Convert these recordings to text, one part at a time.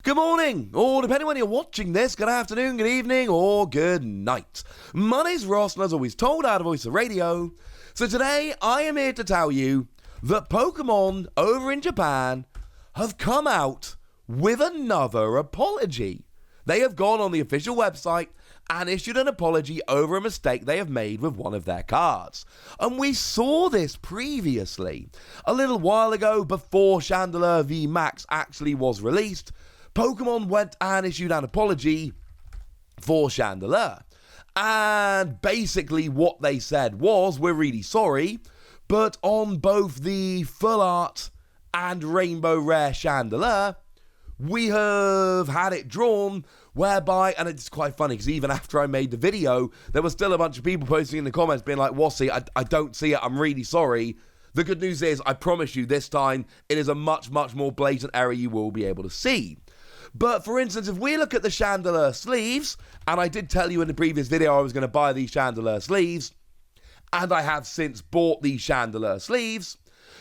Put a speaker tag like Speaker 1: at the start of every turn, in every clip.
Speaker 1: Good morning, or depending when you're watching this, good afternoon, good evening, or good night. My name's Ross, and as always told out of Voice of Radio. So today, I am here to tell you that Pokémon over in Japan have come out with another apology. They have gone on the official website and issued an apology over a mistake they have made with one of their cards. And we saw this previously. A little while ago, before Chandelure V Max actually was released, Pokémon went and issued an apology for Chandelure. And basically what they said was, we're really sorry, but on both the Full Art and Rainbow Rare Chandelure, we have had it drawn whereby, and it's quite funny because even after I made the video, there was still a bunch of people posting in the comments being like, Wassy, I don't see it, I'm really sorry. The good news is, I promise you this time, it is a much, much more blatant error you will be able to see. But for instance, if we look at the Chandelure sleeves, and I did tell you in the previous video I was going to buy these Chandelure sleeves, and I have since bought these Chandelure sleeves,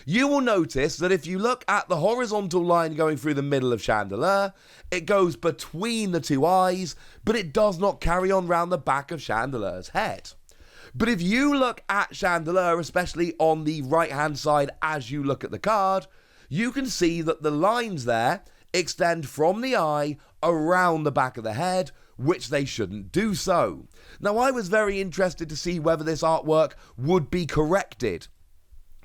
Speaker 1: you will notice that if you look at the horizontal line going through the middle of Chandelure, it goes between the two eyes, but it does not carry on round the back of Chandelure's head. But if you look at Chandelure, especially on the right-hand side as you look at the card, you can see that the lines there extend from the eye around the back of the head, which they shouldn't do so. Now, I was very interested to see whether this artwork would be corrected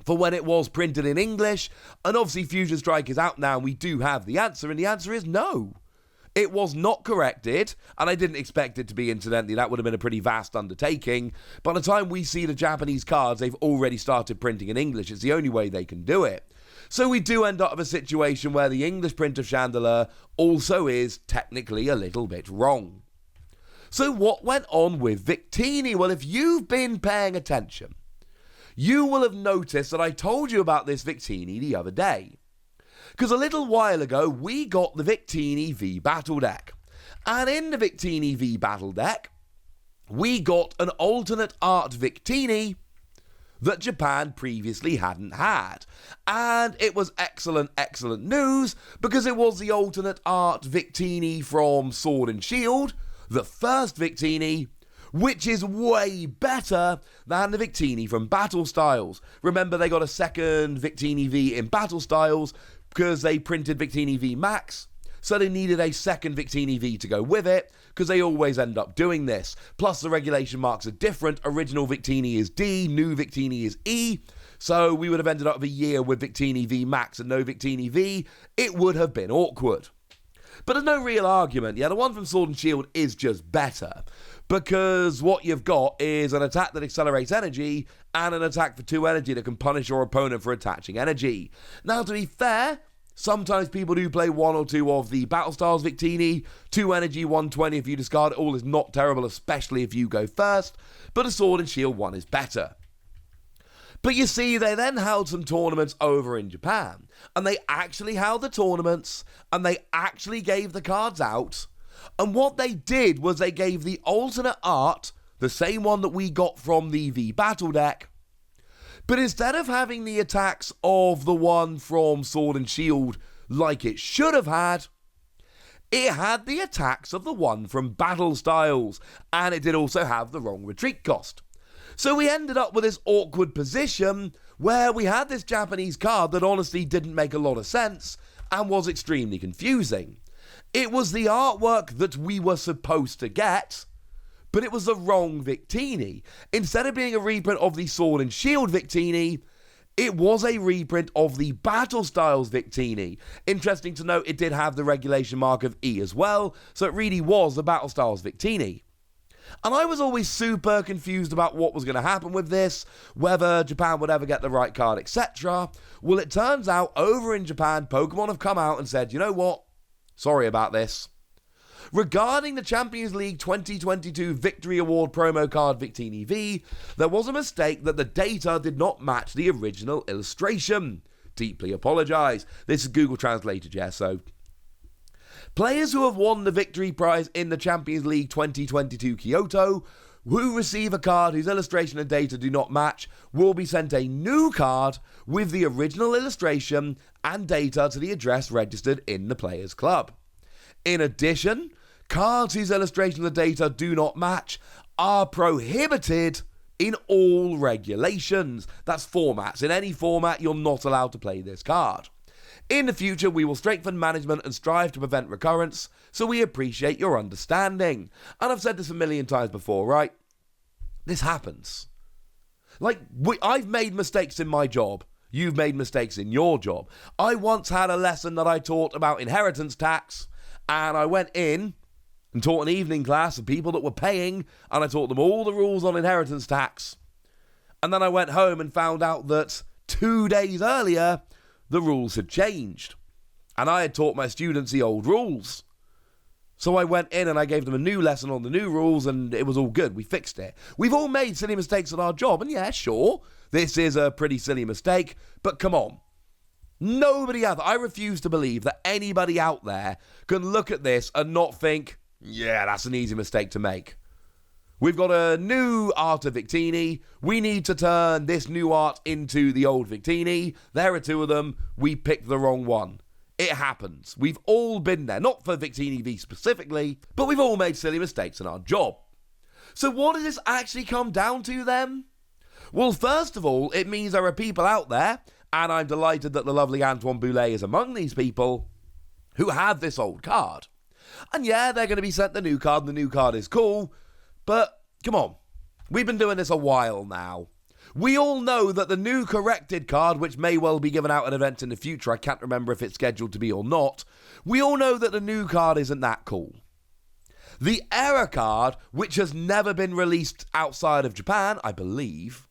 Speaker 1: for when it was printed in English, and obviously Fusion Strike is out now and we do have the answer, and the answer is no. It was not corrected, and I didn't expect it to be, incidentally. That would have been a pretty vast undertaking. By the time we see the Japanese cards, they've already started printing in English. It's the only way they can do it. So we do end up with a situation where the English print of Chandelure also is technically a little bit wrong. So what went on with Victini? Well, if you've been paying attention, you will have noticed that I told you about this Victini the other day. Because a little while ago, we got the Victini V Battle Deck. And in the Victini V Battle Deck, we got an alternate art Victini that Japan previously hadn't had. And it was excellent, excellent news, because it was the alternate art Victini from Sword and Shield, the first Victini, which is way better than the Victini from Battle Styles. Remember, they got a second Victini V in Battle Styles because they printed Victini V Max, so they needed a second Victini V to go with it, because they always end up doing this. Plus, the regulation marks are different. Original Victini is D, new Victini is E, so we would have ended up with a year with Victini V Max and no Victini V. It would have been awkward. But there's no real argument. Yeah, the one from Sword and Shield is just better, because what you've got is an attack that accelerates energy and an attack for 2 energy that can punish your opponent for attaching energy. Now, to be fair, sometimes people do play 1 or 2 of the Battle Styles Victini. 2 energy, 120 if you discard it all is not terrible, especially if you go first, but a Sword and Shield one is better. But you see, they then held some tournaments over in Japan, and they actually held the tournaments, and they actually gave the cards out, and what they did was they gave the alternate art, the same one that we got from the V Battle Deck, but instead of having the attacks of the one from Sword and Shield like it should have had, it had the attacks of the one from Battle Styles, and it did also have the wrong retreat cost. So we ended up with this awkward position where we had this Japanese card that honestly didn't make a lot of sense and was extremely confusing. It was the artwork that we were supposed to get, but it was the wrong Victini. Instead of being a reprint of the Sword and Shield Victini, it was a reprint of the Battle Styles Victini. Interesting to note, it did have the regulation mark of E as well, so it really was the Battle Styles Victini. And I was always super confused about what was going to happen with this, whether Japan would ever get the right card, etc. Well, it turns out over in Japan, Pokemon have come out and said, you know what? Sorry about this. Regarding the Champions League 2022 Victory Award promo card Victini V, there was a mistake that the data did not match the original illustration. Deeply apologise. This is Google Translated, yeah, so players who have won the victory prize in the Champions League 2022 Kyoto, who receive a card whose illustration and data do not match, will be sent a new card with the original illustration and data to the address registered in the player's club. In addition, cards whose illustrations of data do not match are prohibited in all regulations. That's formats. In any format, you're not allowed to play this card. In the future, we will strengthen management and strive to prevent recurrence, so we appreciate your understanding. And I've said this a million times before, right? This happens. I've made mistakes in my job. You've made mistakes in your job. I once had a lesson that I taught about inheritance tax, and I went in and taught an evening class of people that were paying, and I taught them all the rules on inheritance tax. And then I went home and found out that 2 days earlier, the rules had changed. And I had taught my students the old rules. So I went in and I gave them a new lesson on the new rules, and it was all good. We fixed it. We've all made silly mistakes at our job, and yeah, sure, this is a pretty silly mistake, but come on. Nobody out there, I refuse to believe that anybody out there can look at this and not think, yeah, that's an easy mistake to make. We've got a new art of Victini. We need to turn this new art into the old Victini. There are two of them. We picked the wrong one. It happens. We've all been there. Not for Victini V specifically, but we've all made silly mistakes in our job. So what does this actually come down to then? Well, first of all, it means there are people out there, and I'm delighted that the lovely Antoine Boulet is among these people, who have this old card. And yeah, they're going to be sent the new card, and the new card is cool. But, come on, we've been doing this a while now. We all know that the new corrected card, which may well be given out at events in the future, I can't remember if it's scheduled to be or not, we all know that the new card isn't that cool. The error card, which has never been released outside of Japan, I believe,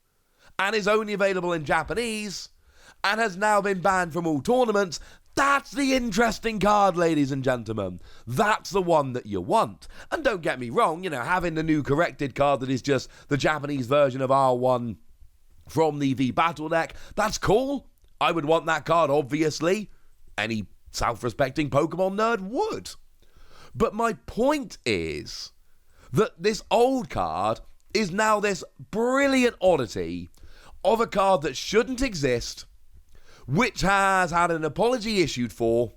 Speaker 1: and is only available in Japanese, and has now been banned from all tournaments, that's the interesting card, ladies and gentlemen. That's the one that you want. And don't get me wrong, having the new corrected card that is just the Japanese version of R1 from the V Battle deck, that's cool. I would want that card, obviously. Any self-respecting Pokemon nerd would. But my point is that this old card is now this brilliant oddity of a card that shouldn't exist, which has had an apology issued for,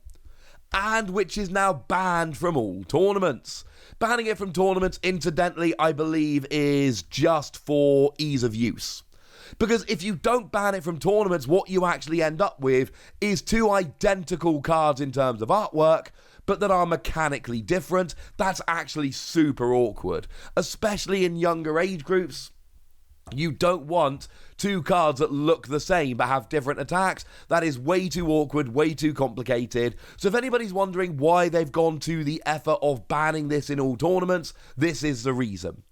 Speaker 1: and which is now banned from all tournaments. Banning it from tournaments, incidentally, I believe is just for ease of use. Because if you don't ban it from tournaments, what you actually end up with is two identical cards in terms of artwork, but that are mechanically different. That's actually super awkward, especially in younger age groups. You don't want two cards that look the same but have different attacks. That is way too awkward, way too complicated. So if anybody's wondering why they've gone to the effort of banning this in all tournaments, this is the reason.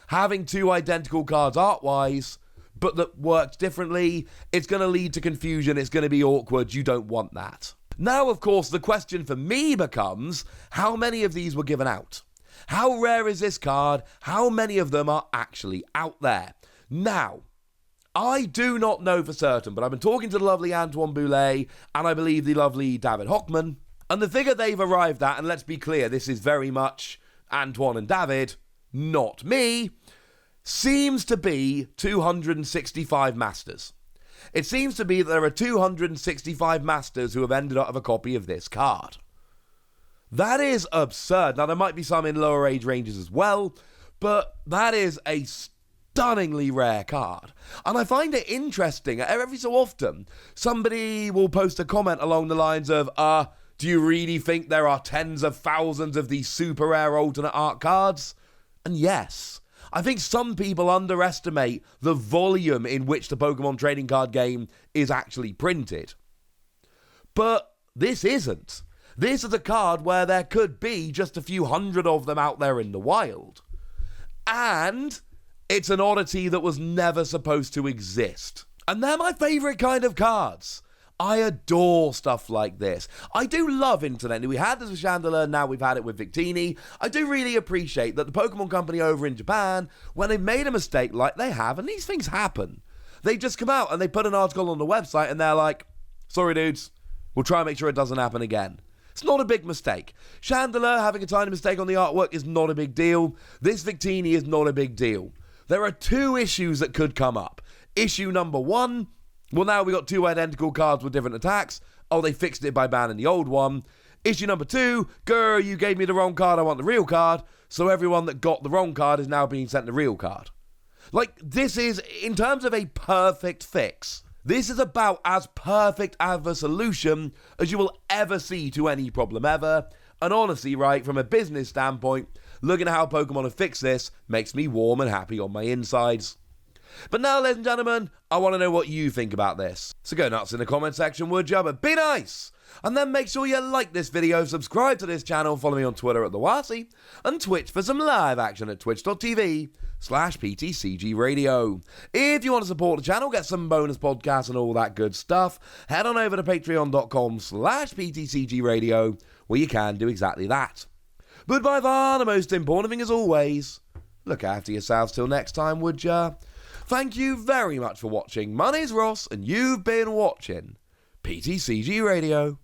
Speaker 1: Having two identical cards art-wise, but that works differently, it's going to lead to confusion, it's going to be awkward, you don't want that. Now, of course, the question for me becomes, how many of these were given out? How rare is this card? How many of them are actually out there? Now, I do not know for certain, but I've been talking to the lovely Antoine Boulet, and I believe the lovely David Hockman, and the figure they've arrived at, and let's be clear, this is very much Antoine and David, not me, seems to be 265 masters. It seems to be that there are 265 masters who have ended up with a copy of this card. That is absurd. Now, there might be some in lower age ranges as well, but that is a stunningly rare card. And I find it interesting. Every so often, somebody will post a comment along the lines of, do you really think there are tens of thousands of these super rare alternate art cards? And yes, I think some people underestimate the volume in which the Pokemon trading card game is actually printed. But this isn't. This is a card where there could be just a few hundred of them out there in the wild. And it's an oddity that was never supposed to exist. And they're my favourite kind of cards. I adore stuff like this. I do love internet. We had this with Chandelure, now we've had it with Victini. I do really appreciate that the Pokemon Company over in Japan, when they've made a mistake like they have, and these things happen, they just come out and they put an article on the website and they're like, sorry dudes, we'll try and make sure it doesn't happen again. It's not a big mistake. Chandelure having a tiny mistake on the artwork is not a big deal. This Victini is not a big deal. There are two issues that could come up. Issue number one, well, now we got two identical cards with different attacks. Oh, they fixed it by banning the old one. Issue number 2, grr, you gave me the wrong card, I want the real card, so everyone that got the wrong card is now being sent the real card. Like, this is, in terms of a perfect fix, this is about as perfect of a solution as you will ever see to any problem ever. And honestly, right, from a business standpoint, looking at how Pokemon have fixed this makes me warm and happy on my insides. But now, ladies and gentlemen, I want to know what you think about this. So go nuts in the comment section, would ya? But be nice! And then make sure you like this video, subscribe to this channel, follow me on Twitter at TheWasi, and Twitch for some live action at twitch.tv/PTCG Radio. If you want to support the channel, get some bonus podcasts and all that good stuff, head on over to patreon.com/PTCG Radio, where you can do exactly that. But by far, the most important thing as always, look after yourselves till next time, would ya? Thank you very much for watching. My name's Ross, and you've been watching PTCG Radio.